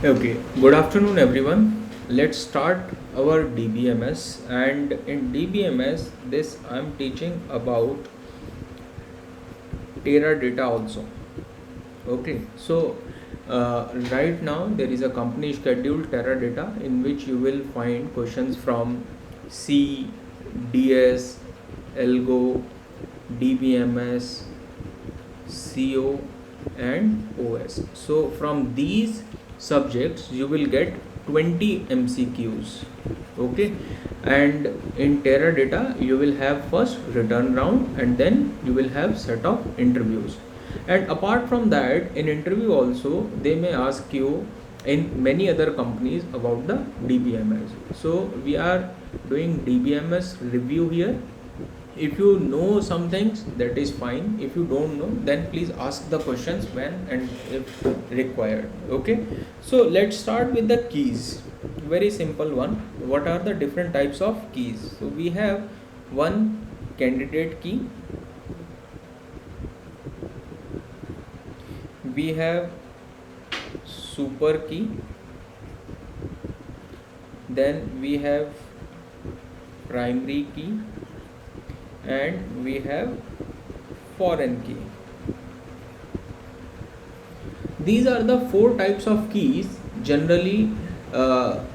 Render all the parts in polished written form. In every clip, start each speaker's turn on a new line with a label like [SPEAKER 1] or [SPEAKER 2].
[SPEAKER 1] Okay, good afternoon everyone. Let's start our DBMS, and in DBMS this I'm teaching about Teradata also. Okay, so right now there is a company scheduled Teradata in which you will find questions from C, DS, Algo, DBMS, CO and OS. So from these subjects you will get 20 MCQs. Okay, and in Teradata you will have first return round and then you will have set of interviews. And apart from that, in interview also they may ask you in many other companies about the DBMS. So we are doing DBMS review here. If you know some things, that is fine. If you don't know, then please ask the questions when and if required. Okay, so let's start with the keys. Very simple one. What are the different types of keys? So we have one candidate key, we have super key, then we have primary key, and we have foreign key. These are the four types of keys generally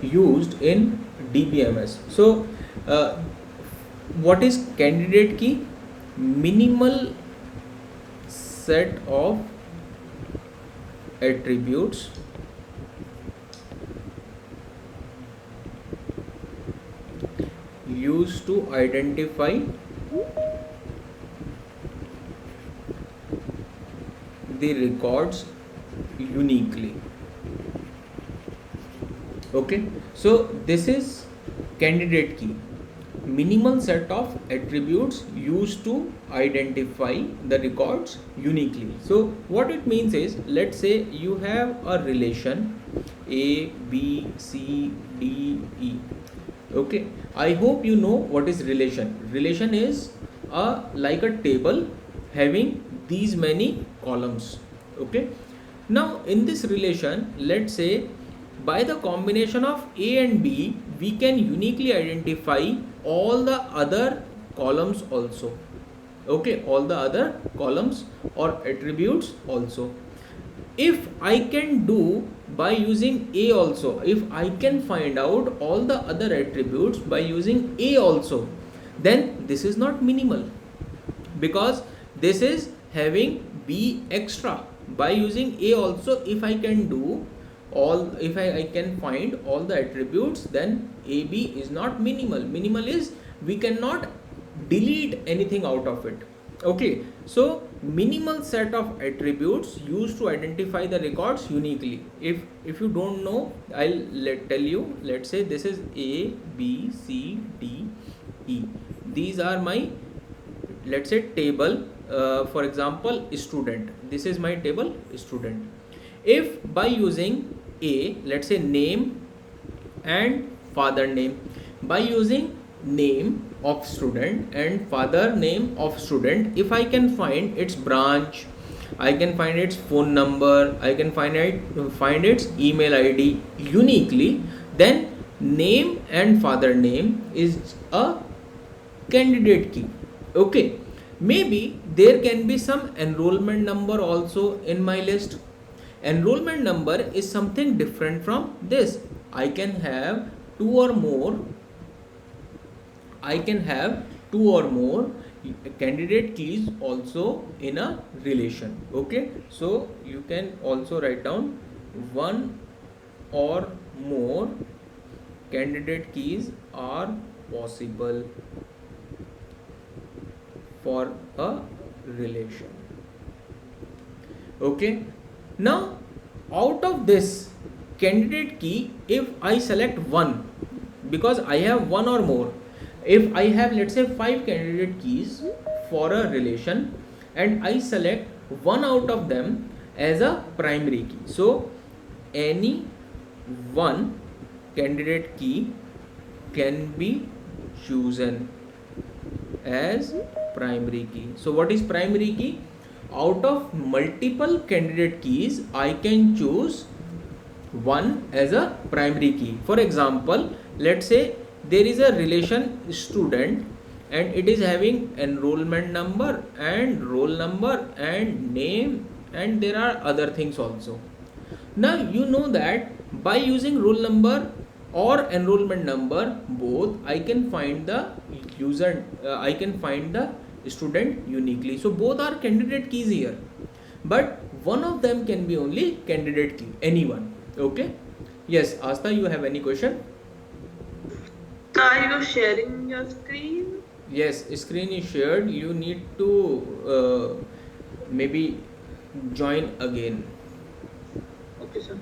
[SPEAKER 1] used in DBMS. So what is candidate key? Minimal set of attributes used to identify the records uniquely. Okay, so this is candidate key, minimal set of attributes used to identify the records uniquely. So what it means is, let's say you have a relation A, B, C, D, E. Okay, I hope you know what is relation. Relation is like a table having these many columns. Okay, now in this relation, let's say by the combination of A and B we can uniquely identify all the other columns also. Okay, all the other columns or attributes also. If I can do by using A also, if I can find out all the other attributes by using A also, then this is not minimal, because this is having B extra. By using A also, if I can do all, if I can find all the attributes, then AB is not minimal. Minimal is we cannot delete anything out of it. Okay, so minimal set of attributes used to identify the records uniquely. If you don't know, I'll tell you. Let's say this is A, B, C, D, E. These are my, let's say, table. For example, student. This is my table student. If by using A, let's say name and father name, by using name of student and father name of student, if I can find its branch, I can find its phone number, I can find its email ID uniquely, then name and father name is a candidate key. Okay, maybe there can be some enrollment number also in my list. Enrollment number is something different from this. I can have two or more candidate keys also in a relation. Okay, so you can also write down one or more candidate keys are possible for a relation. Okay, now out of this candidate key, if I select one, because I have one or more, if I have, let's say, 5 candidate keys for a relation and I select one out of them as a primary key, so any one candidate key can be chosen as primary key. So what is primary key? Out of multiple candidate keys, I can choose one as a primary key. For example, let's say there is a relation student and it is having enrollment number and roll number and name, and there are other things also. Now you know that by using roll number or enrollment number both, I can find the I can find the student uniquely. So both are candidate keys here, but one of them can be only candidate key, anyone. Okay. Yes, Asta, you have any question?
[SPEAKER 2] Are you sharing your screen?
[SPEAKER 1] Yes, screen is shared. You need to maybe join again.
[SPEAKER 2] Okay, sir.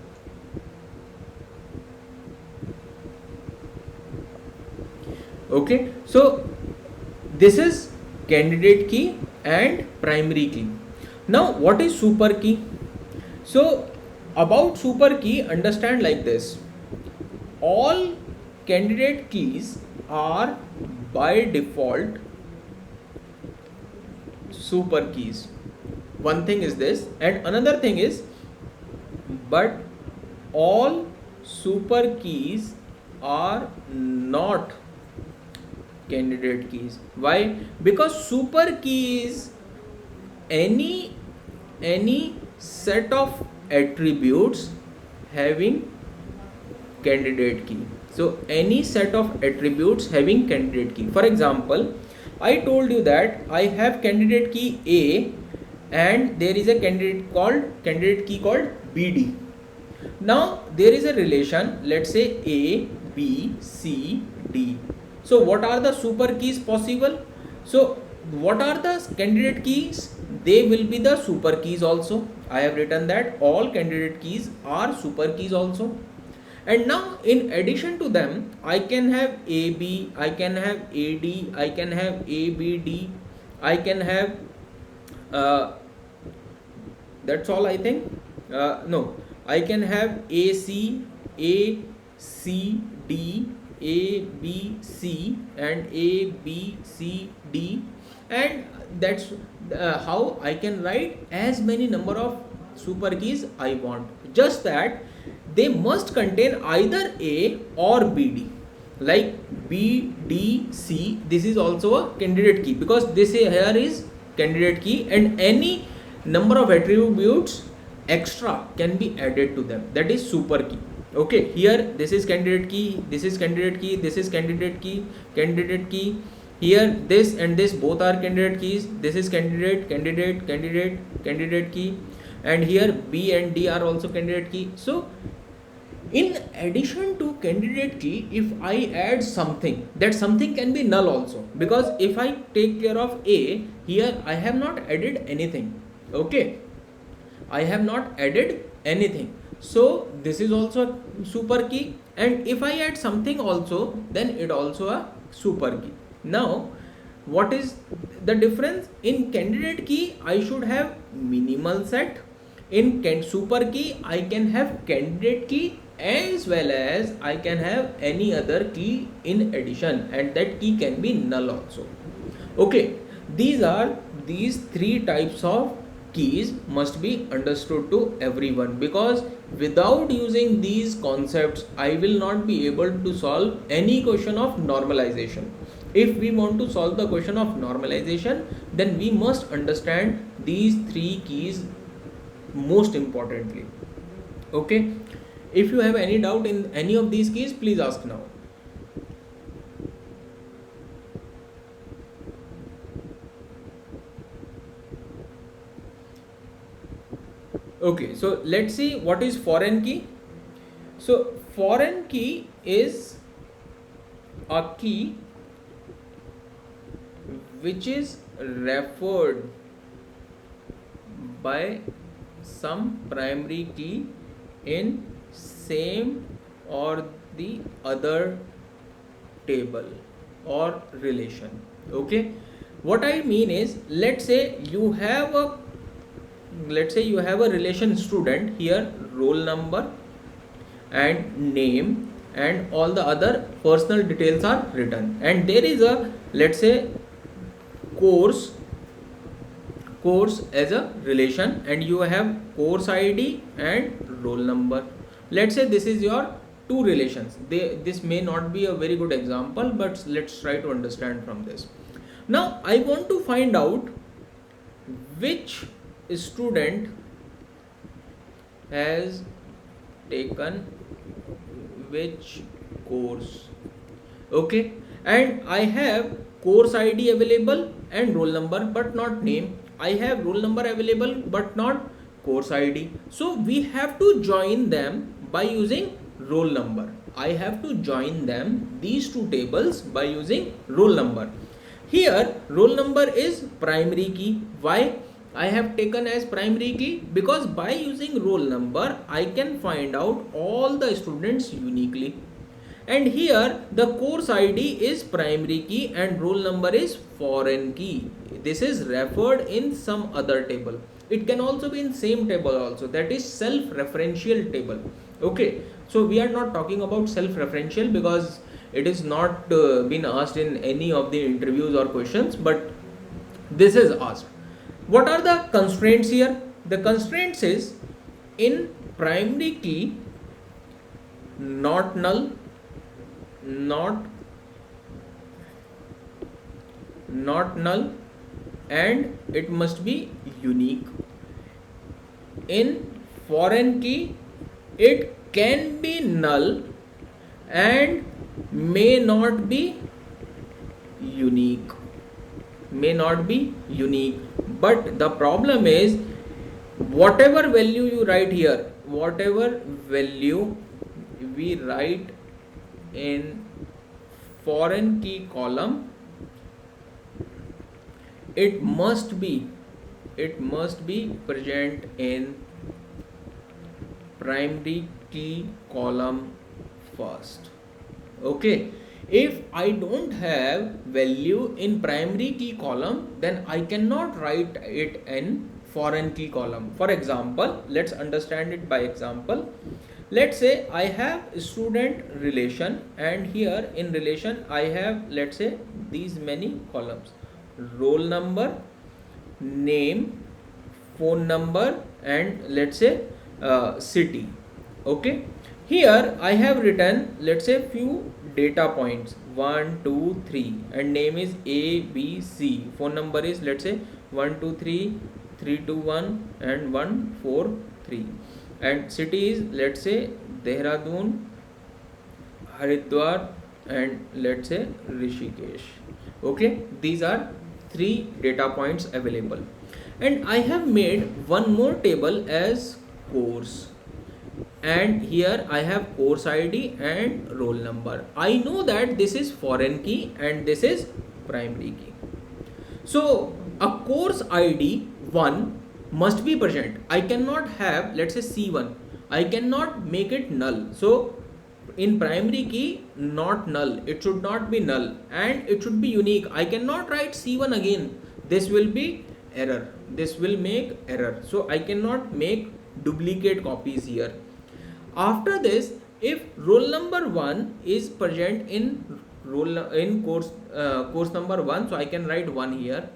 [SPEAKER 1] Okay, so this is candidate key and primary key. Now what is super key? So about super key, understand like this: all candidate keys are by default super keys. One thing is this, and another thing is, but all super keys are not candidate keys. Why? Because super key is any set of attributes having candidate key. So any set of attributes having candidate key. For example, I told you that I have candidate key A and there is a candidate key called BD. Now there is a relation, let's say A, B, C, D. So what are the super keys possible? So what are the candidate keys? They will be the super keys also. I have written that all candidate keys are super keys also. And now in addition to them, I can have AB, I can have AD, I can have ABD, I can have that's all I think. No, I can have AC, ACD, ABC and ABCD, and that's how I can write as many number of super keys I want. Just that they must contain either A or BD. Like BDC, this is also a candidate key because this here is candidate key, and any number of attributes extra can be added to them, that is super key. Okay, here this is candidate key, this is candidate key, this is candidate key, candidate key. Here this and this both are candidate keys. This is candidate key, and here B and D are also candidate key. So in addition to candidate key, if I add something, that something can be null also, because if I take care of A, here I have not added anything. Okay, I have not added anything, so this is also a super key, and if I add something also, then it also a super key. Now what is the difference? In candidate key I should have minimal set. In super key I can have candidate key as well as I can have any other key in addition, and that key can be null also. Okay, these three types of keys must be understood to everyone, because without using these concepts I will not be able to solve any question of normalization. If we want to solve the question of normalization, then we must understand these three keys most importantly. Okay, if you have any doubt in any of these keys, please ask now. Okay, so let's see what is foreign key. So foreign key is a key which is referred by some primary key in same or the other table or relation. Okay, what I mean is, let's say you have a relation student, here roll number and name and all the other personal details are written, and there is a, let's say, course as a relation, and you have course ID and roll number. let's say this is your two relations. This may not be a very good example, but let's try to understand from this. Now I want to find out which student has taken which course. Okay, and I have course ID available and roll number but not name. I have roll number available but not course ID. So we have to join them by using roll number. I have to join them, these two tables, by using roll number. Here roll number is primary key. Why I have taken as primary key? Because by using roll number I can find out all the students uniquely. And here the course ID is primary key and roll number is foreign key. This is referred in some other table. It can also be in same table also, that is self-referential table. Okay, so we are not talking about self-referential because it is not been asked in any of the interviews or questions, but this is asked. What are the constraints here? The constraints is in primary key not null, not null, and it must be unique. In foreign key it can be null and may not be unique, but the problem is whatever value you write here, whatever value we write in foreign key column, it must be present in primary key column first. Okay, if I don't have value in primary key column, then I cannot write it in foreign key column. For example, let's understand it by example. Let's say I have student relation, and here in relation I have, let's say, these many columns: roll number, name, phone number, and let's say city. Okay, here I have written, let's say, few data points 1 2 3, and name is A B C, phone number is, let's say, 123 321 and 143, and city is, let's say, Dehradun, Haridwar, and let's say Rishikesh. Okay, these are three data points available, and I have made one more table as course, and here I have course ID and roll number. I know that this is foreign key and this is primary key. So a course ID 1 must be present. I cannot have, let's say, C1. I cannot make it null. So in primary key not null, it should not be null, and it should be unique. I cannot write C1 again. This will be error. This will make error. So I cannot make duplicate copies here. After this, if roll number 1 is present in course number 1, so I can write 1 here.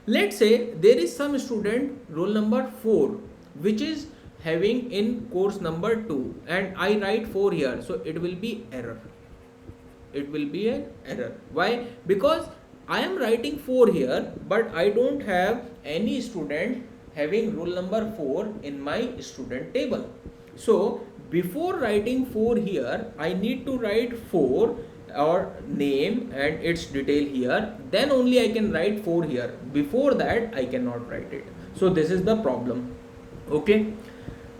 [SPEAKER 1] Let's say there is some student roll number 4 which is having in course number 2, and I write 4 here, so it will be error. It will be an error. Why? Because I am writing 4 here, but I don't have any student having roll number 4 in my student table. So before writing 4 here, I need to write 4 or name and its detail here, then only I can write 4 here. Before that I cannot write it. So this is the problem. Okay,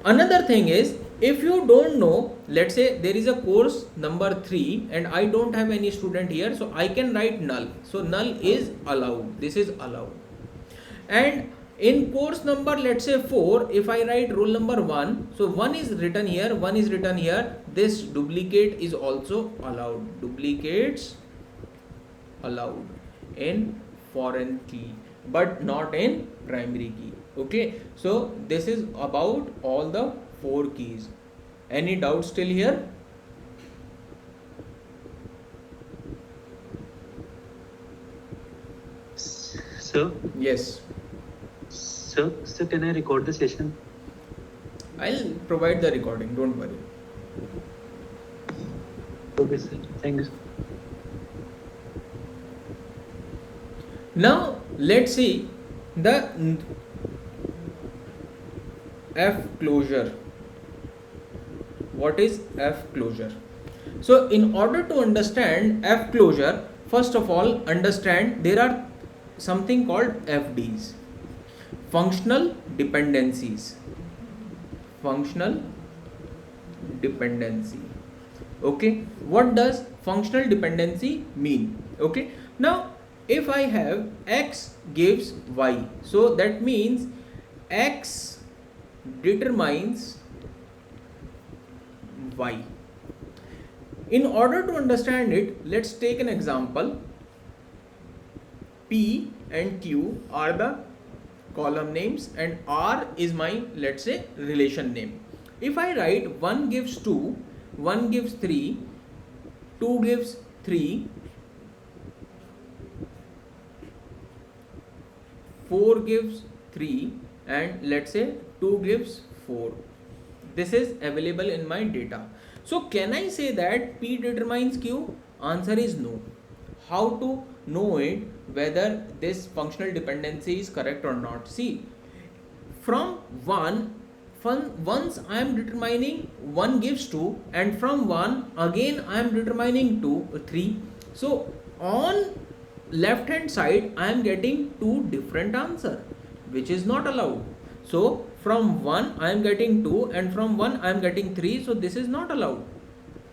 [SPEAKER 1] another thing is, if you don't know, let's say there is a course number 3 and I don't have any student here, so I can write null. So null is allowed. This is allowed. And in course number, let's say 4, if I write roll number 1, so 1 is written here, 1 is written here, this duplicate is also allowed. Duplicates allowed in foreign key, but not in primary key. Okay, so this is about all the 4 keys. Any doubts still here?
[SPEAKER 3] So
[SPEAKER 1] Yes,
[SPEAKER 3] so can I record the session?
[SPEAKER 1] I'll provide the recording, don't worry.
[SPEAKER 3] Okay, sir. Thank you, sir.
[SPEAKER 1] Now let's see the F closure. What is F closure? So in order to understand F closure, first of all understand there are something called FDs, functional dependencies. Functional dependency. Okay, what does functional dependency mean? Okay, now if I have x gives y, so that means x determines y. In order to understand it, let's take an example. P and Q are the column names and R is my, let's say, relation name. If I write 1 gives 2, 1 gives 3, 2 gives 3, 4 gives 3, and let's say 2 gives 4. This is available in my data. So can I say that P determines Q? Answer is no. How to know it, whether this functional dependency is correct or not? See, from 1, once I am determining 1 gives 2, and from 1 again I am determining 3. So on left hand side I am getting 2 different answer, which is not allowed. So from 1 I am getting 2 and from 1 I am getting 3, so this is not allowed.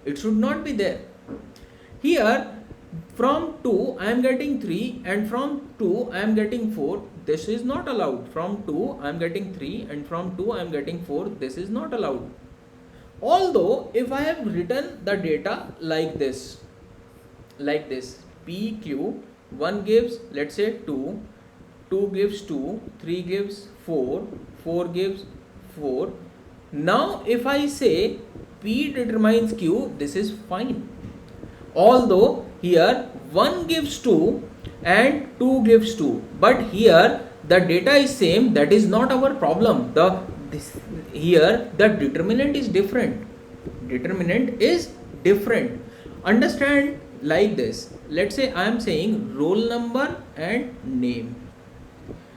[SPEAKER 1] It should not be there. Here from 2 I am getting 3 and from 2 I am getting 4. This is not allowed. From 2 I am getting 3 and from 2 I am getting 4. This is not allowed. Although if I have written the data like this, PQ, 1 gives, let's say 2, 2 gives 2, 3 gives 4, 4 gives 4. Now if I say P determines Q, this is fine. Although here 1 gives 2 and 2 gives 2, but here the data is same, that is not our problem. Here the determinant is different. Understand like this. Let's say I am saying roll number and name.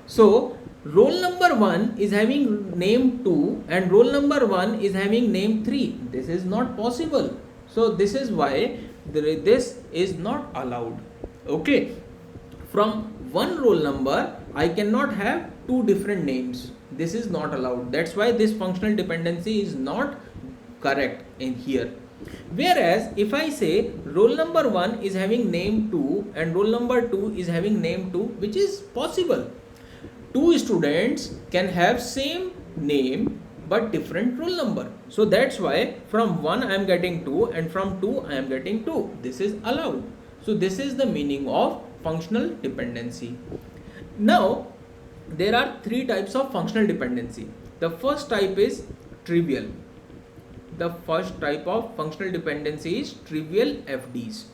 [SPEAKER 1] So roll number 1 is having name 2 and roll number 1 is having name 3. This is not possible. So this is why this is not allowed. Okay, from one roll number I cannot have 2 different names. This is not allowed. That's why this functional dependency is not correct in here. Whereas if I say roll number 1 is having name 2 and roll number 2 is having name 2, which is possible. 2 students can have same name but different roll number. So that's why from 1 I am getting 2 and from 2 I am getting 2. This is allowed. So this is the meaning of functional dependency. Now there are 3 types of functional dependency. The first type is trivial. The first type of functional dependency is trivial FDs.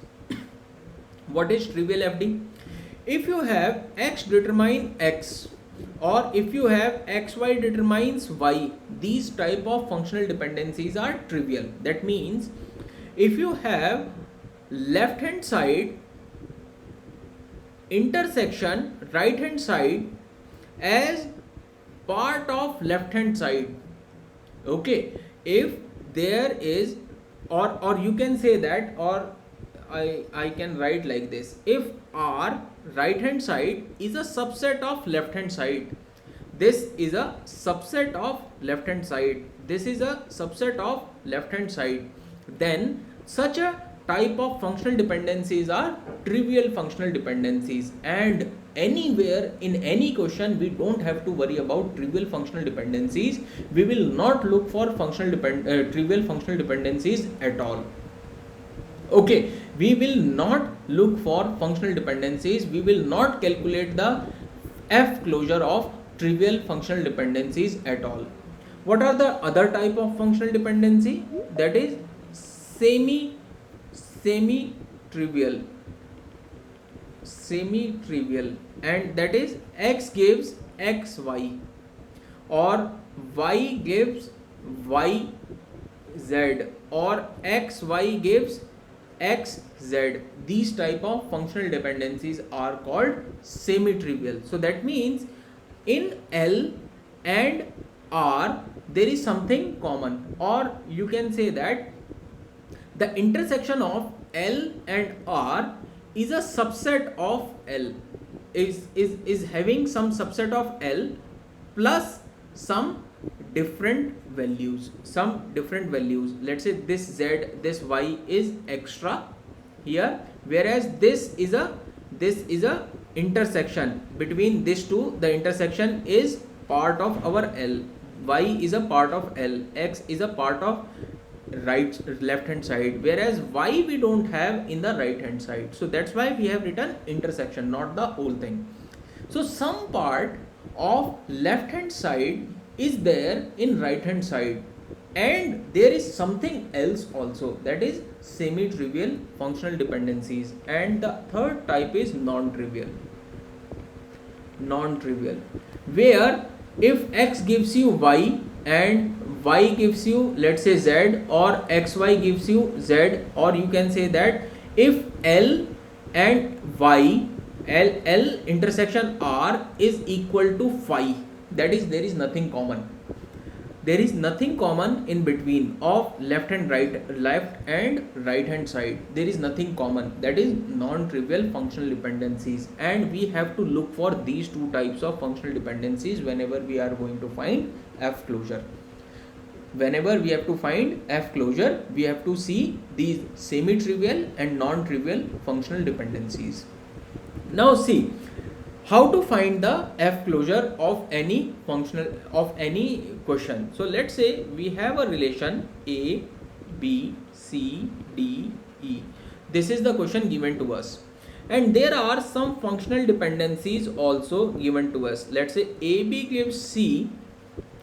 [SPEAKER 1] What is trivial FD? If you have x determine x, or if you have xy determines y, these type of functional dependencies are trivial. That means if you have left hand side intersection right hand side as part of left hand side, okay, if there is, or you can say that, or I can write like this: if R right hand side is a subset of left hand side, this is a subset of left hand side, this is a subset of left hand side, then such a type of functional dependencies are trivial functional dependencies. And anywhere in any question we don't have to worry about trivial functional dependencies. We will not look for trivial functional dependencies at all. Okay, we will not look for functional dependencies. We will not calculate the F closure of trivial functional dependencies at all. What are the other type of functional dependency? That is semi-trivial, and that is x gives xy or y gives yz or xy gives xz. These type of functional dependencies are called semi-trivial. So that means in L and R there is something common, or you can say that the intersection of L and R is a subset of L, is having some subset of L plus some different values, let's say this z, this y is extra here, whereas this is a intersection between these two. The intersection is part of our L, y is a part of L, x is a part of left hand side, whereas y we don't have in the right hand side. So that's why we have written intersection, not the whole thing. So some part of left hand side is there in right hand side, and there is something else also, that is semi trivial functional dependencies. And the third type is non-trivial, where if x gives you y and y gives you, let's say, z, or xy gives you z, or you can say that if L and y, L intersection R is equal to phi, that is there is nothing common, in between of left and right hand side, there is nothing common, that is non-trivial functional dependencies. And we have to look for these two types of functional dependencies whenever we are going to find F closure. Whenever we have to find F closure, we have to see these semi-trivial and non-trivial functional dependencies. Now see how to find the F closure of any question. So let's say we have a relation A, B, C, D, E. This is the question given to us, and there are some functional dependencies also given to us. Let's say AB gives C,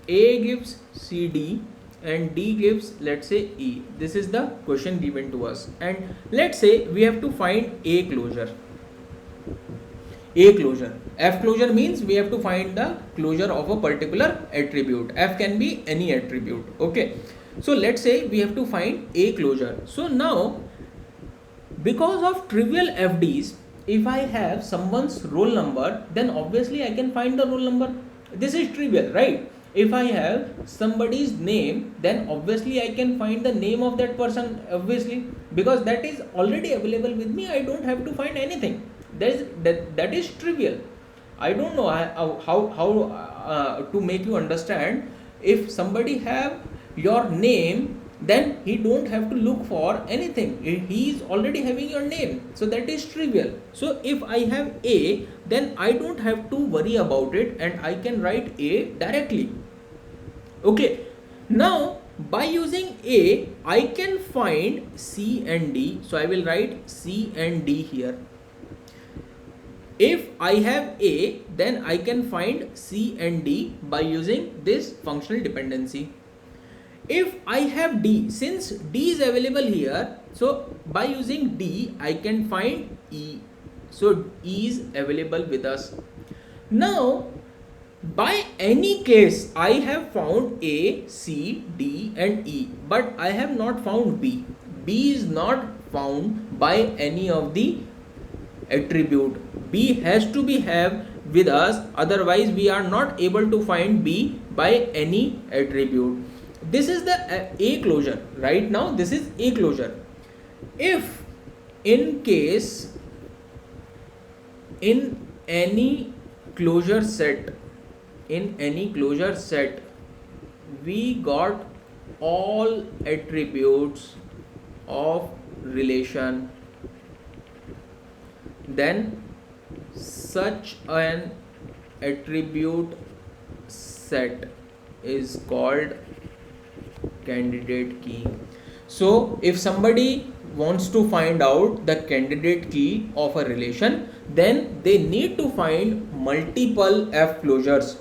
[SPEAKER 1] A gives CD, and D gives, let's say, E. This is the question given to us, and let's say we have to find A closure. F closure means we have to find the closure of a particular attribute. F can be any attribute. Okay, so let's say we have to find A closure. So now, because of trivial FDs, if I have someone's roll number, then obviously I can find the roll number. This is trivial, right? If I have somebody's name, then obviously I can find the name of that person, obviously, because that is already available with me. I don't have to find anything. That is trivial. I don't know how to make you understand. If somebody have your name, then he don't have to look for anything. He is already having your name, so that is trivial. So if I have A, then I don't have to worry about it, and I can write A directly. Okay, now by using A, I can find C and D. So I will write C and D here. If I have A, then I can find C and D by using this functional dependency. If I have D, since D is available here, so by using D, I can find E. So E is available with us. Now, by any case, I have found A, C, D and E, but I have not found B. B is not found by any of the attribute. B has to be have with us, otherwise we are not able to find B by any attribute. This is the A closure. Right now this is A closure. If in case in any closure set we got all attributes of relation, then such an attribute set is called candidate key. So if somebody wants to find out the candidate key of a relation, then they need to find multiple F closures.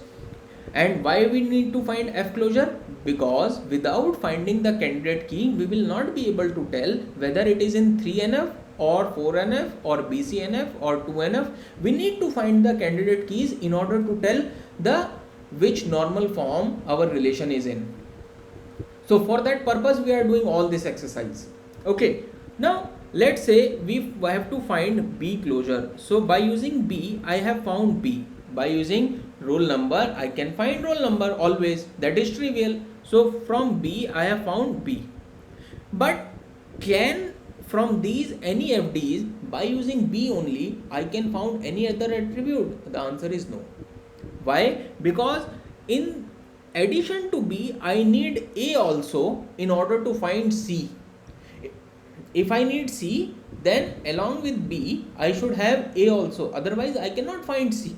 [SPEAKER 1] And why we need to find F closure? Because without finding the candidate key, we will not be able to tell whether it is in 3NF or 4NF or BCNF or 2NF. We need to find the candidate keys in order to tell the which normal form our relation is in. So for that purpose we are doing all this exercise. Okay, now let's say we have to find B closure. So by using B I have found B. By using roll number I can find roll number always, that is trivial. So from B I have found B. But can from these any FDs, by using B only I can found any other attribute? The answer is no. Why? Because in addition to B I need A also in order to find C. If I need C, then along with B I should have A also, otherwise I cannot find C.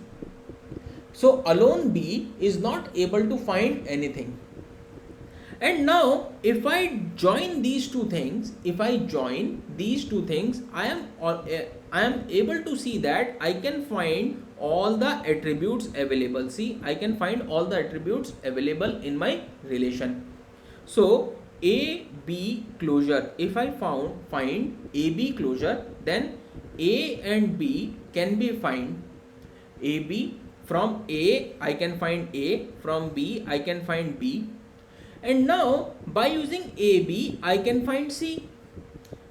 [SPEAKER 1] So alone B is not able to find anything. And now if I join these two things, I am able to see that I can find all the attributes available. See, I can find all the attributes available in my relation. So A B closure, if I find A B closure, then A and B can be find. A B, from A I can find A, from B I can find B. And now by using AB I can find C.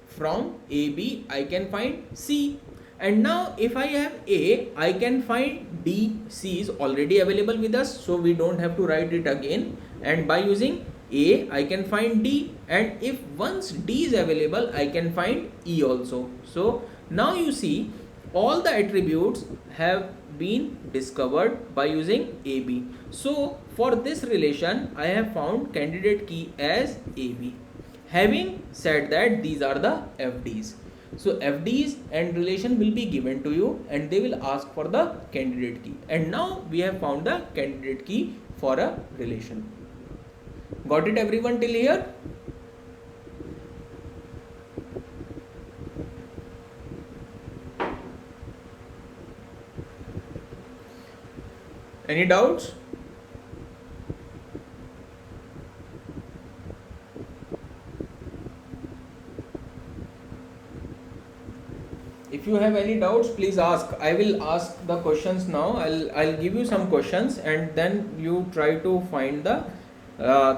[SPEAKER 1] From AB I can find C. And now if I have A I can find D. C is already available with us, so we don't have to write it again. And by using A I can find D, and if once D is available I can find E also. So now you see all the attributes have been discovered by using AB. So for this relation I have found candidate key as AB. Having said that, these are the FDs. So FDs and relation will be given to you and they will ask for the candidate key. And now we have found the candidate key for a relation. Got it everyone till here? Any doubts? If you have any doubts, please ask. I will ask the questions now. I'll give you some questions and then you try to find the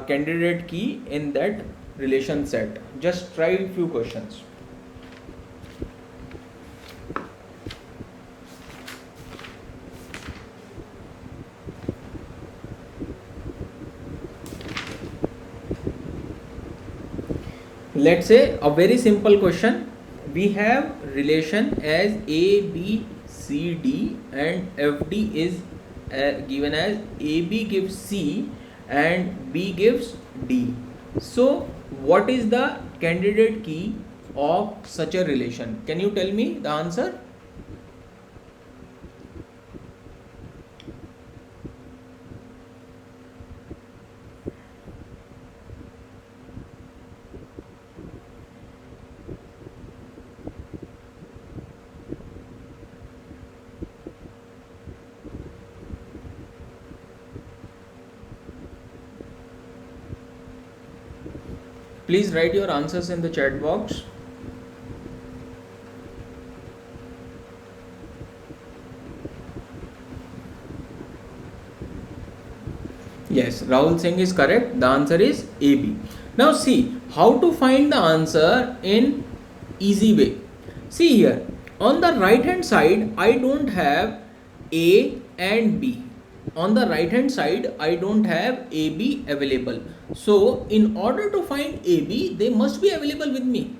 [SPEAKER 1] candidate key in that relation set. Just try a few questions. Let's say a very simple question. We have relation as A, B, C, D and FD is given as AB gives C and B gives D. So what is the candidate key of such a relation? Can you tell me the answer? Please write your answers in the chat box. Yes, Rahul Singh is correct. The answer is AB. Now see how to find the answer in easy way. See here, on the right hand side I don't have A and B. On the right hand side I don't have AB available. So in order to find AB, they must be available with me.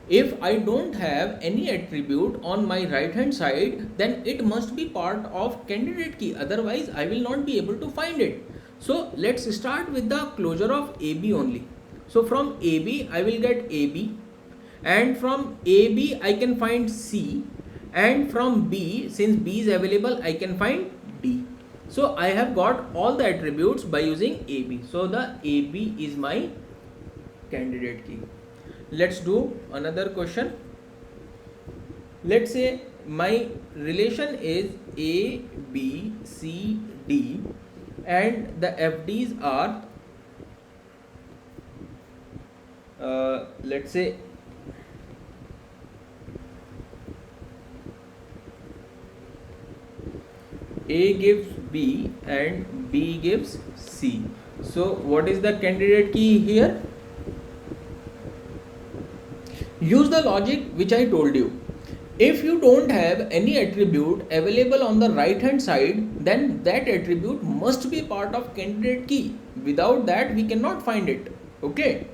[SPEAKER 1] If I don't have any attribute on my right hand side, then it must be part of candidate key, otherwise I will not be able to find it. So let's start with the closure of AB only. So from AB I will get AB, and from AB I can find C, and from B, since B is available, I can find D. So I have got all the attributes by using AB. So the AB is my candidate key. Let's do another question. Let's say my relation is A, B, C, D and the FDs are let's say A gives B and B gives C. So what is the candidate key here? Use the logic which I told you. If you don't have any attribute available on the right hand side, then that attribute must be part of candidate key. Without that we cannot find it. Okay.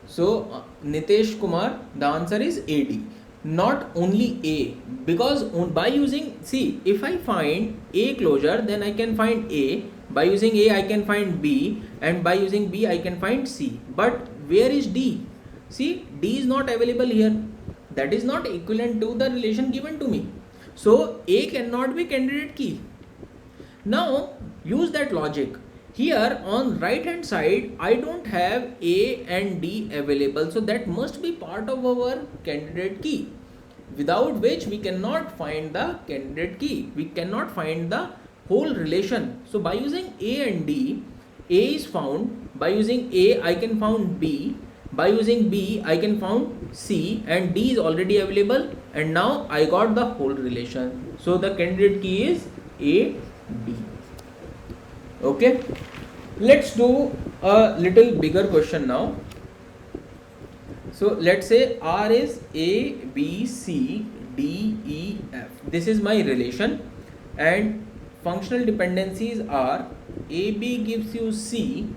[SPEAKER 1] So Nitesh Kumar, the answer is AD. Not only A, because by using, see, if I find A closure, then I can find A. By using A I can find B, and by using B I can find C. But where is D? See, D is not available here. That is not equivalent to the relation given to me. So A cannot be candidate key. Now use that logic. Here on right hand side I don't have A and D available, so that must be part of our candidate key, without which we cannot find the candidate key. We cannot find the whole relation. So by using A and D, A is found. By using A I can found B. By using B I can found C, and D is already available, and now I got the whole relation. So the candidate key is A, D. Okay, let's do a little bigger question now. So let's say R is A, B, C, D, E, F. This is my relation, and functional dependencies are AB gives you C,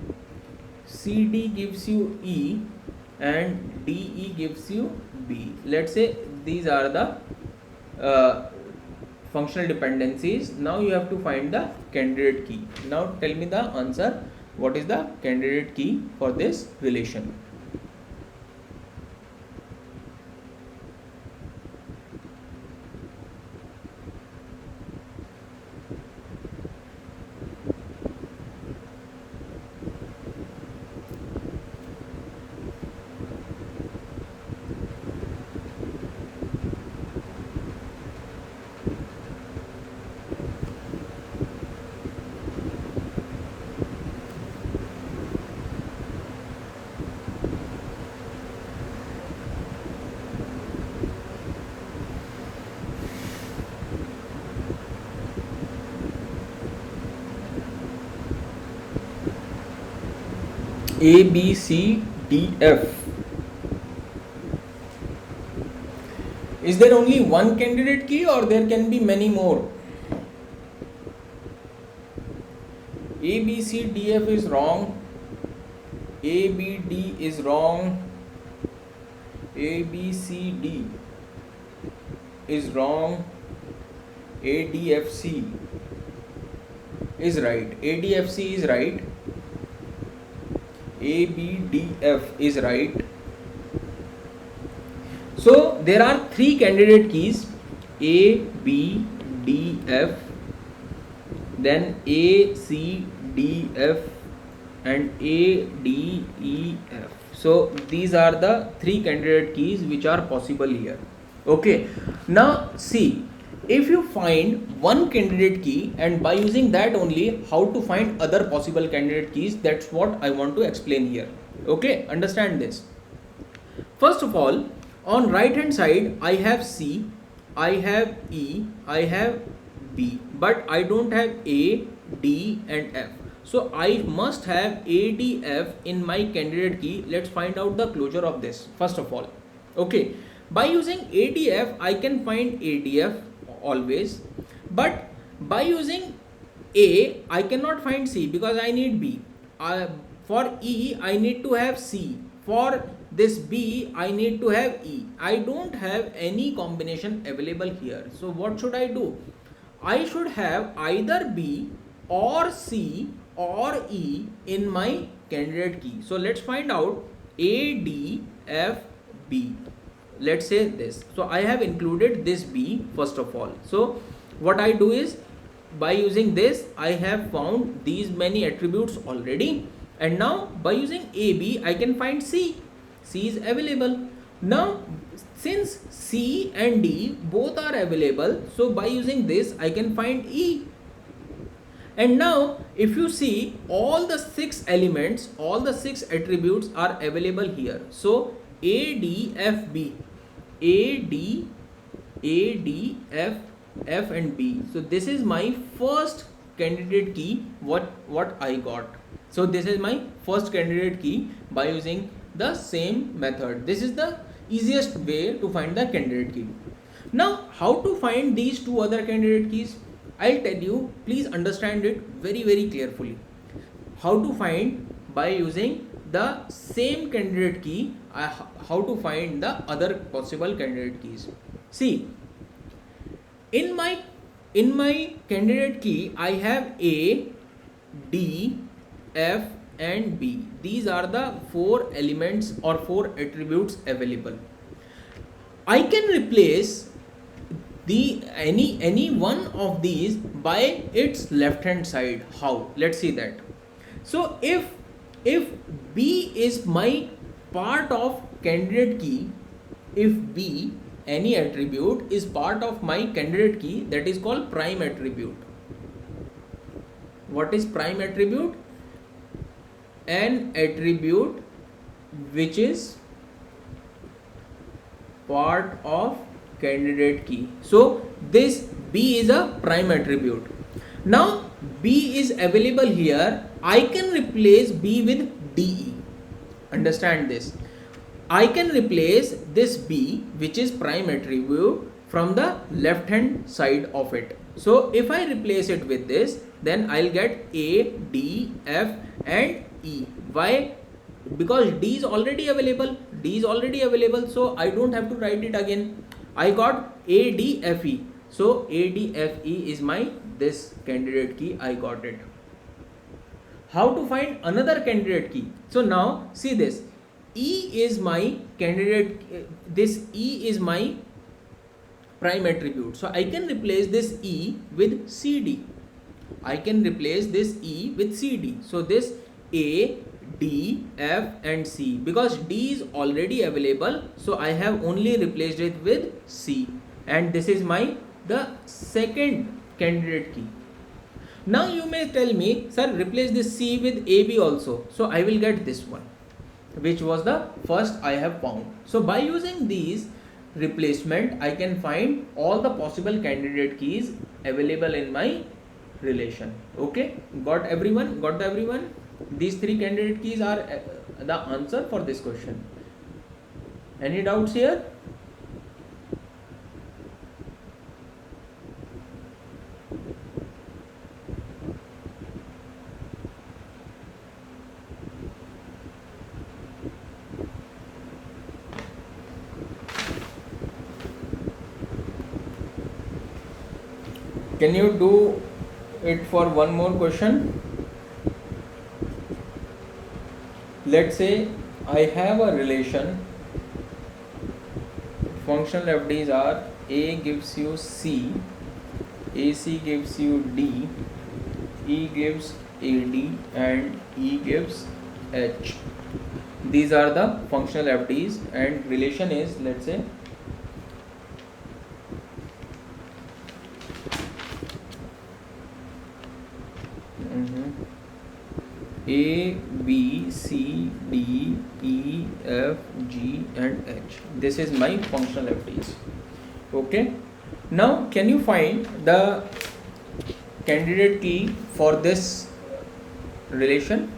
[SPEAKER 1] CD gives you E, and DE gives you B. Let's say these are the functional dependencies. Now you have to find the candidate key. Now tell me the answer. What is the candidate key for this relation? A, B, C, D, F. Is there only one candidate key or there can be many more? A, B, C, D, F is wrong. A, B, D is wrong. A, B, C, D is wrong. A, D, F, C is right. A, D, F, C is right. A, B, D, F is right. So there are three candidate keys: A, B, D, F, then A, C, D, F, and A, D, E, F. So these are the three candidate keys which are possible here. Okay. Now see, if you find one candidate key and by using that only how to find other possible candidate keys, that's what I want to explain here. Okay, understand this. First of all, on right hand side I have C, I have E, I have B, but I don't have A, D and F. So I must have A, D, F in my candidate key. Let's find out the closure of this first of all. Okay, by using ADF I can find ADF always, but by using A I cannot find C because I need B. For E I need to have C. For this B I need to have E. I don't have any combination available here. So what should I do? I should have either B or C or E in my candidate key. So let's find out A, D, F, B. Let's say this. So I have included this B first of all. So what I do is, by using this I have found these many attributes already, and now by using AB I can find C. C is available. Now since C and D both are available, so by using this I can find E. And now if you see, all the 6 elements, all the 6 attributes are available here. So A, D, F, B, A, D, F, F and B. So this is my first candidate key what I got. So this is my first candidate key by using the same method. This is the easiest way to find the candidate key. Now how to find these two other candidate keys? I'll tell you, please understand it very carefully. How to find by using the same candidate key, how to find the other possible candidate keys. See, in my candidate key I have A, D, F and B. These are the four elements or four attributes available. I can replace any one of these by its left hand side. How? Let's see that. So if B is my part of candidate key, if B, any attribute, is part of my candidate key, that is called prime attribute. What is prime attribute? An attribute which is part of candidate key. So this B is a prime attribute. Now B is available here. I can replace B with DE. Understand this. I can replace this B, which is prime attribute, from the left hand side of it. So if I replace it with this, then I'll get A, D, F and E. Why? Because D is already available. D is already available, so I don't have to write it again. I got A, D, F, E. So A, D, F, E is my this candidate key. I got it. How to find another candidate key? So now see this. E is my candidate, this E is my prime attribute. So I can replace this E with CD. I can replace this E with CD. So this A, D, F and C, because D is already available, so I have only replaced it with C, and this is the second candidate key. Now you may tell me, sir, replace this C with AB also. So I will get this one, which was the first I have found. So by using these replacement, I can find all the possible candidate keys available in my relation. Okay, got everyone? Got everyone? These three candidate keys are the answer for this question. Any doubts here? Can you do it for one more question? Let's say I have a relation. Functional FDs are A gives you C, AC gives you D, E gives AD and E gives H. These are the functional FDs, and relation is, let's say, A, B, C, D, E, F, G and H. This is my functional FDs. Okay. Now can you find the candidate key for this relation?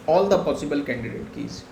[SPEAKER 1] All the possible candidate keys.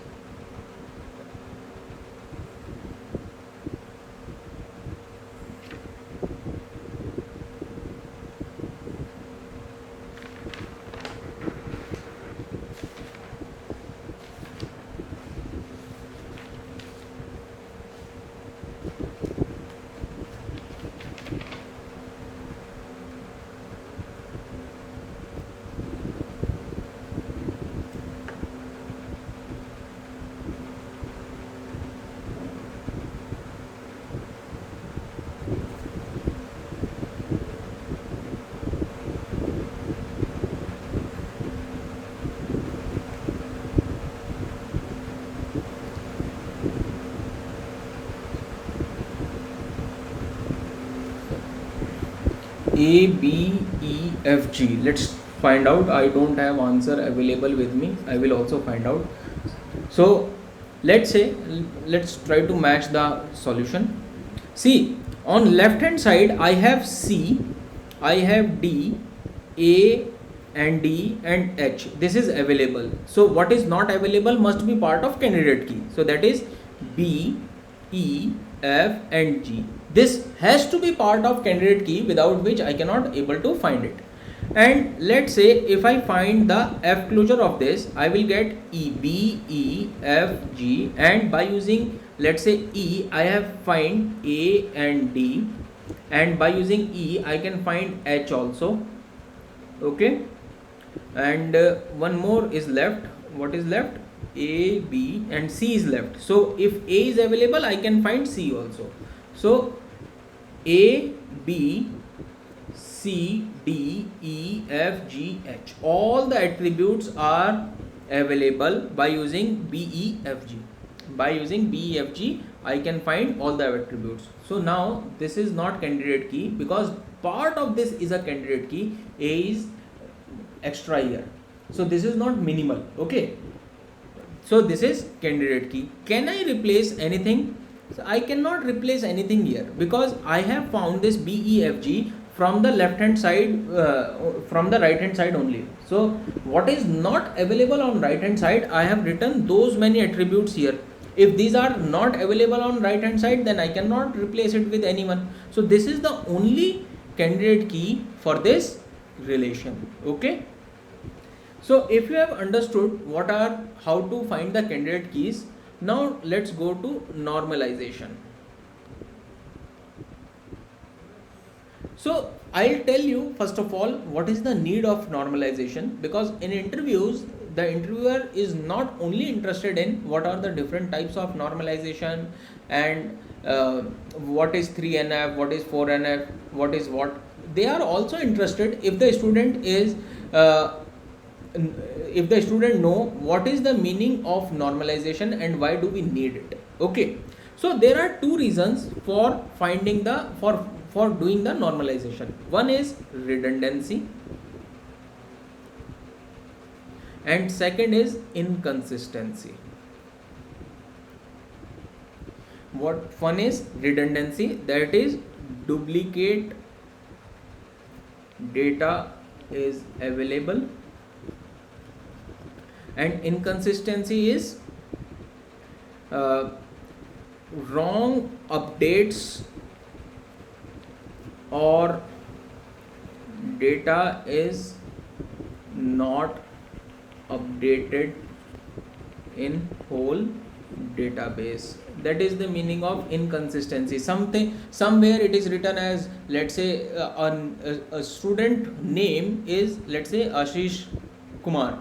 [SPEAKER 1] A, B, E, F, G. Let's find out. I don't have answer available with me. I will also find out. So let's say, let's try to match the solution. See, on left hand side I have C, I have D, A and D and H. This is available. So what is not available must be part of candidate key. So that is B, E, F and G. This has to be part of candidate key, without which I cannot able to find it. And let's say if I find the F closure of this, I will get E, B, E, F, G, and by using, let's say, E, I have find A and D, and by using E I can find H also. Okay, and one more is left. What is left? A, B and C is left. So if A is available, I can find C also. So A, B, C, D, E, F, G, H, all the attributes are available by using B, E, F, G. By using B, E, F, G, I can find all the attributes. So now this is not candidate key, because part of this is a candidate key. A is extra here, so this is not minimal. Okay, so this is candidate key. Can I replace anything? So I cannot replace anything here, because I have found this B, E, F, G from the left hand side, from the right hand side only. So what is not available on right hand side, I have written those many attributes here. If these are not available on right hand side, then I cannot replace it with anyone. So this is the only candidate key for this relation. Okay, so if you have understood how to find the candidate keys, now let's go to normalization. So I'll tell you first of all what is the need of normalization, because in interviews the interviewer is not only interested in what are the different types of normalization and what is 3NF, what is 4NF, what is what. They are also interested if the student is if the student know what is the meaning of normalization and why do we need it. Okay, so there are two reasons for finding the for doing the normalization. One is redundancy and second is inconsistency. What one is redundancy, that is duplicate data is available, and inconsistency is wrong updates or data is not updated in whole database. That is the meaning of inconsistency. Somewhere it is written as, let's say, a student name is, let's say, Ashish Kumar,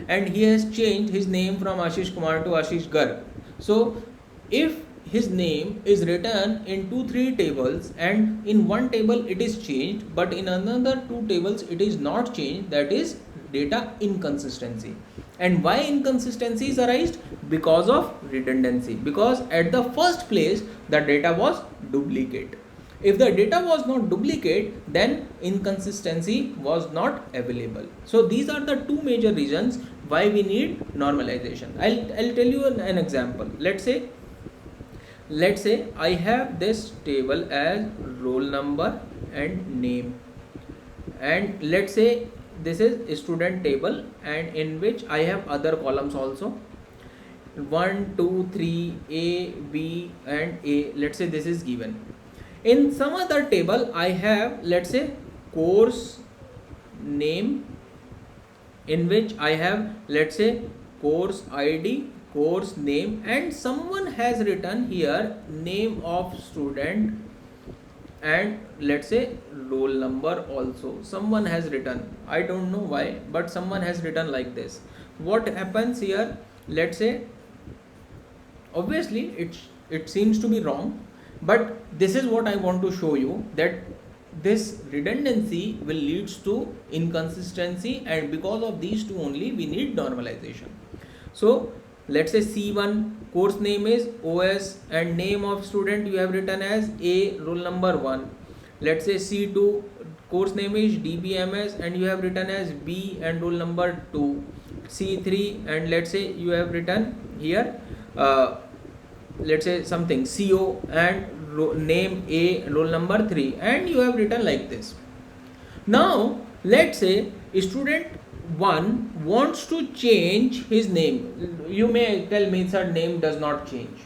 [SPEAKER 1] and he has changed his name from Ashish Kumar to Ashish Garg. So if his name is written in 2-3 tables and in one table it is changed but in another 2 tables it is not changed, that is data inconsistency. And why inconsistencies arise? Because of redundancy, because at the first place the data was duplicate. If the data was not duplicate, then inconsistency was not available. So these are the two major reasons why we need normalization. I'll tell you an example. Let's say I have this table as roll number and name, and let's say this is a student table, and in which I have other columns also, 1, 2, 3, A, B and A. Let's say this is given. In some other table I have, let's say, course name, in which I have, let's say, course ID, course name, and someone has written here name of student and let's say roll number also. Someone has written, I don't know why, but someone has written like this. What happens here? Let's say, obviously it seems to be wrong, but this is what I want to show you, that this redundancy will leads to inconsistency, and because of these two only we need normalization. So let's say C1, course name is OS and name of student you have written as A, roll number 1. Let's say C2, course name is DBMS and you have written as B and roll number 2. C3, and let's say you have written here uh, let's say something CO and name A, roll number 3, and you have written like this. Now let's say student 1 wants to change his name. You may tell me, sir, name does not change.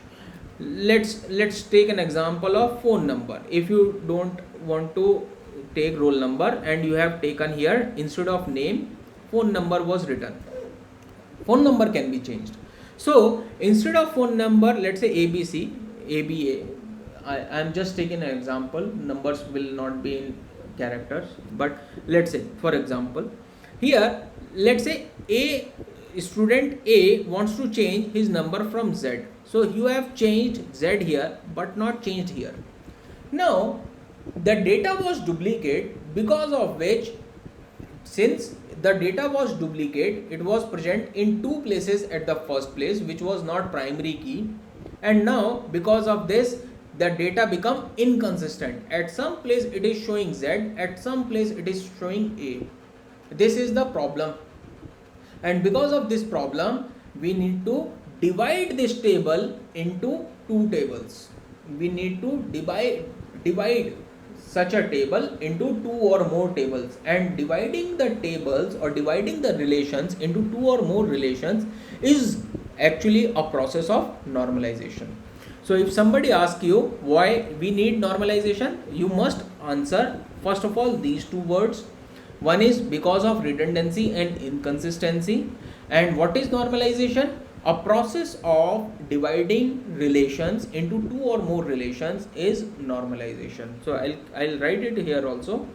[SPEAKER 1] Let's take an example of phone number. If you don't want to take roll number and you have taken here instead of name, phone number was written. Phone number can be changed. So instead of phone number, let's say ABC, ABA. I am just taking an example. Numbers will not be in characters, but let's say, for example, here let's say student A wants to change his number from Z. So you have changed Z here, but not changed here. Now the data was duplicate, because of which, since the data was duplicate, it was present in two places at the first place, which was not primary key, and now because of this the data become inconsistent. At some place it is showing Z, at some place it is showing A. This is the problem, and because of this problem we need to divide this table into two tables. We need to divide such a table into two or more tables, and dividing the tables or dividing the relations into two or more relations is actually a process of normalization. So if somebody asks you why we need normalization, you must answer first of all these two words. One is because of redundancy and inconsistency. And what is normalization? A process of dividing relations into two or more relations is normalization. So I'll write it here also.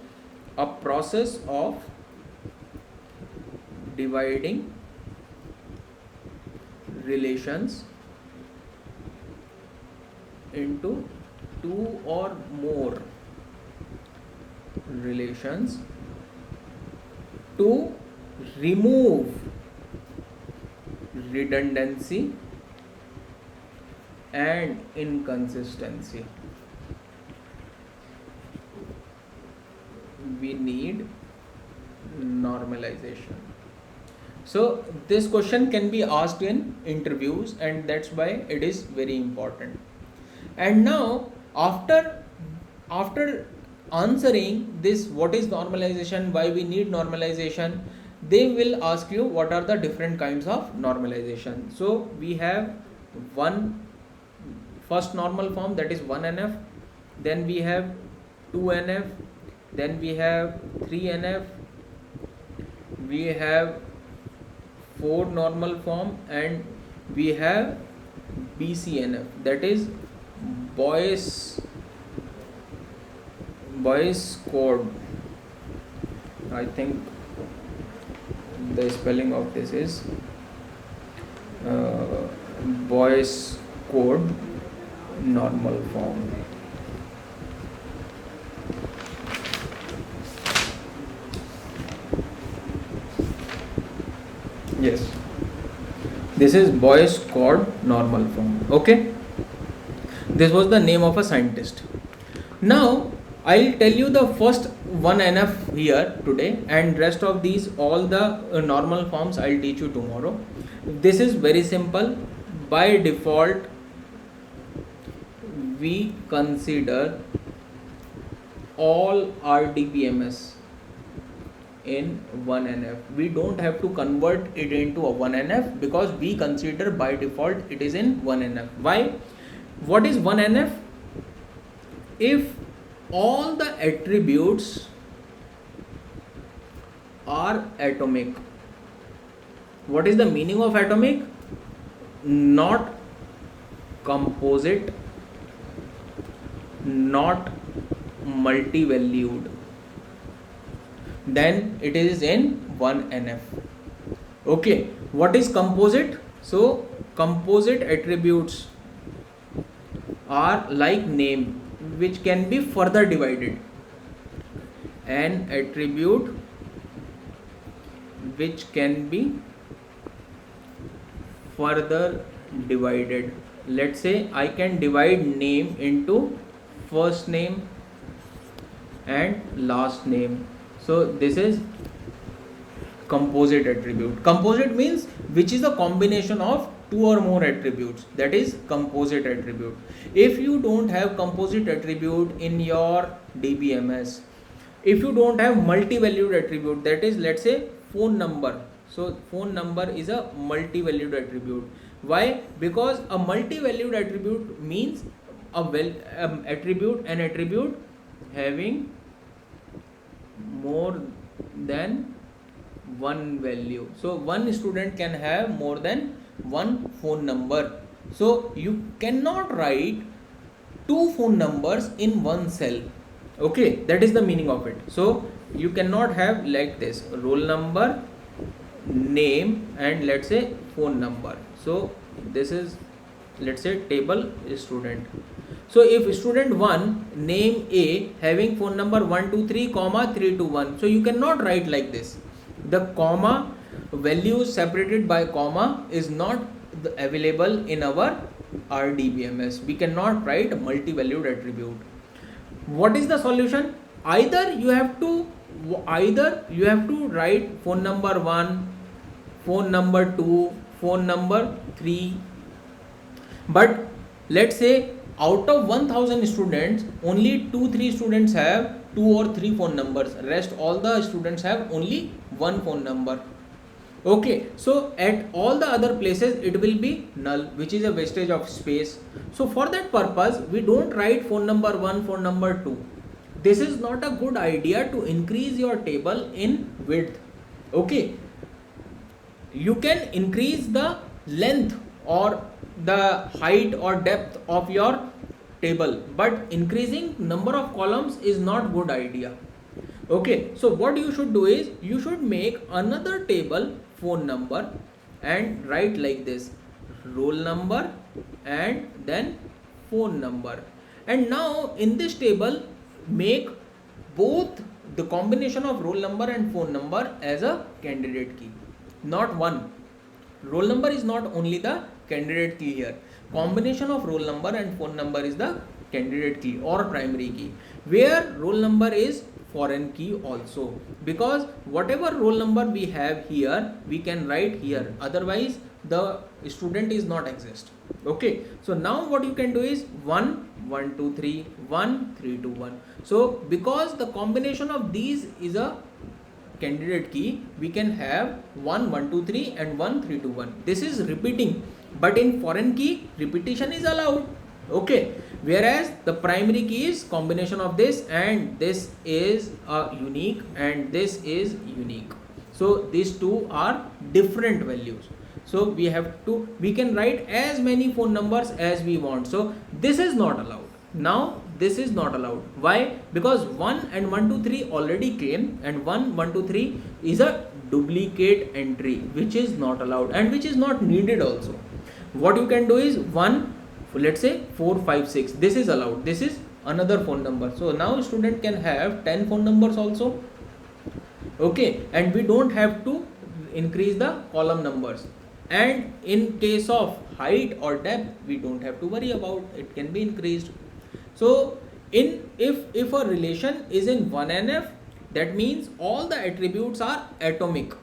[SPEAKER 1] A process of dividing relations into two or more relations to remove redundancy and inconsistency. We need normalization. So this question can be asked in interviews, and that's why it is very important. And now after answering this, what is normalization, why we need normalization, they will ask you what are the different kinds of normalization. So we have first normal form, that is 1NF, then we have 2NF, then we have 3NF, we have 4 normal form, and we have BCNF, that is Boyce code. I think the spelling of this is Boyce code normal form. Yes, this is Boyce code normal form. Okay, this was the name of a scientist. Now I'll tell you the first 1NF here today, and rest of these, all the normal forms, I'll teach you tomorrow. This is very simple. By default we consider all RDBMS in 1NF. We don't have to convert it into a 1NF because we consider by default it is in 1NF. Why? What is 1NF? If all the attributes are atomic. What is the meaning of atomic? Not composite, not multi-valued, then it is in 1NF. Okay, what is composite? So composite attributes are like name, which can be further divided. An attribute which can be further divided. Let's say I can divide name into first name and last name. So this is composite attribute. Composite means which is a combination of two or more attributes, that is composite attribute. If you don't have composite attribute in your DBMS, if you don't have multi-valued attribute, that is, let's say phone number. So phone number is a multi-valued attribute. Why? Because a multi-valued attribute means an attribute having more than one value. So one student can have more than one phone number. So you cannot write two phone numbers in one cell. Okay, that is the meaning of it. So you cannot have like this: roll number, name, and let's say phone number. So this is, let's say, table student. So if student 1 name A having phone number 123, 321, so you cannot write like this. The comma values separated by comma is not available in our RDBMS. We cannot write a multi-valued attribute. What is the solution? Either you have to write phone number 1, phone number 2, phone number 3. But let's say out of 1000 students, only 2-3 students have 2 or 3 phone numbers. Rest all the students have only one phone number. Okay, so at all the other places it will be null, which is a wastage of space. So for that purpose, we don't write phone number 1, phone number 2. This is not a good idea to increase your table in width. Okay, you can increase the length or the height or depth of your table, but increasing number of columns is not good idea. Okay, so what you should do is, you should make another table phone number and write like this: roll number and then phone number. And now in this table, make both the combination of roll number and phone number as a candidate key, not one. Roll number is not only the candidate key here. Combination of roll number and phone number is the candidate key or primary key, where roll number is foreign key also, because whatever roll number we have here, we can write here, otherwise the student is not exist. Okay, so now what you can do is 1 1 2 3 1 3 2 1. So because the combination of these is a candidate key, we can have 1 1 2 3 and 1 3 2 1. This is repeating, but in foreign key repetition is allowed. Okay, whereas the primary key is combination of this, and this is unique and this is unique. So these two are different values. So we can write as many phone numbers as we want. So this is not allowed. Now this is not allowed. Why? Because 1 and 1 2 3 already came, and 1 1 2 3 is a duplicate entry, which is not allowed and which is not needed also. What you can do is 1, let's say 4 5 6, this is allowed. This is another phone number. So now student can have 10 phone numbers also. Okay, and we don't have to increase the column numbers. And in case of height or depth, we don't have to worry about, it can be increased. So if a relation is in 1NF, that means all the attributes are atomic.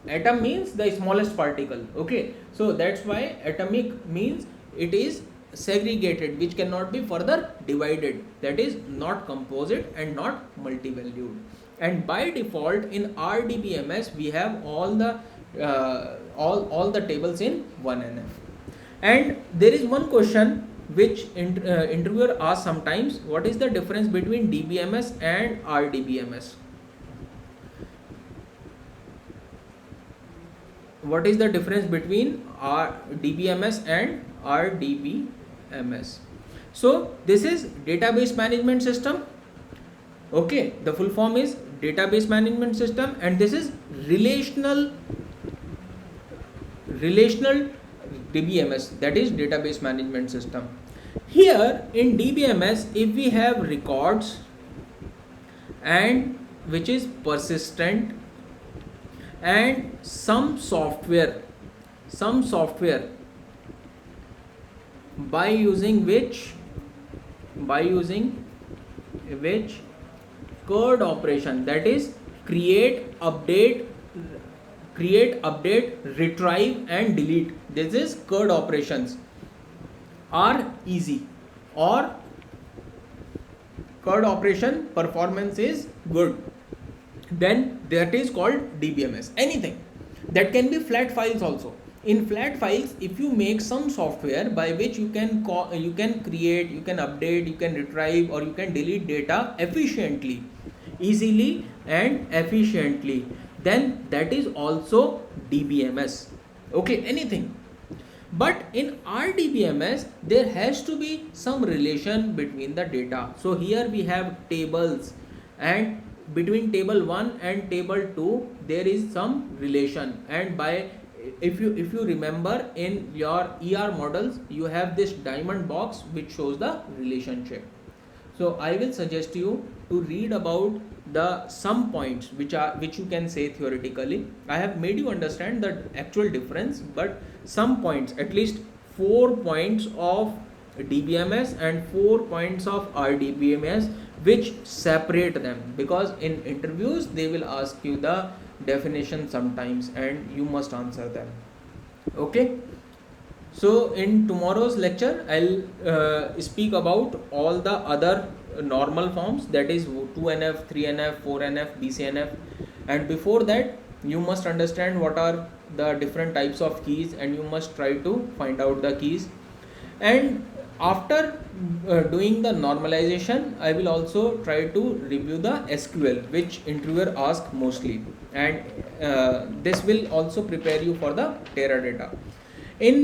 [SPEAKER 1] Atom means the smallest particle. Okay, so that's why atomic means it is segregated, which cannot be further divided. That is not composite and not multi-valued. And by default in RDBMS, we have all the tables in 1NF. And there is one question which interviewer asks sometimes: what is the difference between DBMS and RDBMS? What is the difference between DBMS and RDBMS? So this is database management system. Okay, the full form is database management system, and this is relational DBMS, that is database management system. Here in DBMS, if we have records and which is persistent, and some software by using which CRUD operation, that is create, update, create, update, retrieve and delete, this is CRUD operations, are easy, or CRUD operation performance is good, then that is called DBMS. Anything that can be flat files also. In flat files, if you make some software by which you can create, you can update, you can retrieve or you can delete data efficiently, easily and efficiently, then that is also DBMS. Okay, anything. But in RDBMS, there has to be some relation between the data. So here we have tables, and between table 1 and table 2 there is some relation, and by if you remember in your ER models you have this diamond box which shows the relationship. So I will suggest you to read about the some points which you can say theoretically. I have made you understand the actual difference, but some points, at least 4 points of DBMS and 4 points of RDBMS which separate them, because in interviews they will ask you the definition sometimes and you must answer them. Okay, so in tomorrow's lecture I'll speak about all the other normal forms, that is 2NF, 3NF, 4NF, BCNF, and before that you must understand what are the different types of keys and you must try to find out the keys. And after doing the normalization, I will also try to review the SQL which interviewer asks mostly, and this will also prepare you for the Teradata. In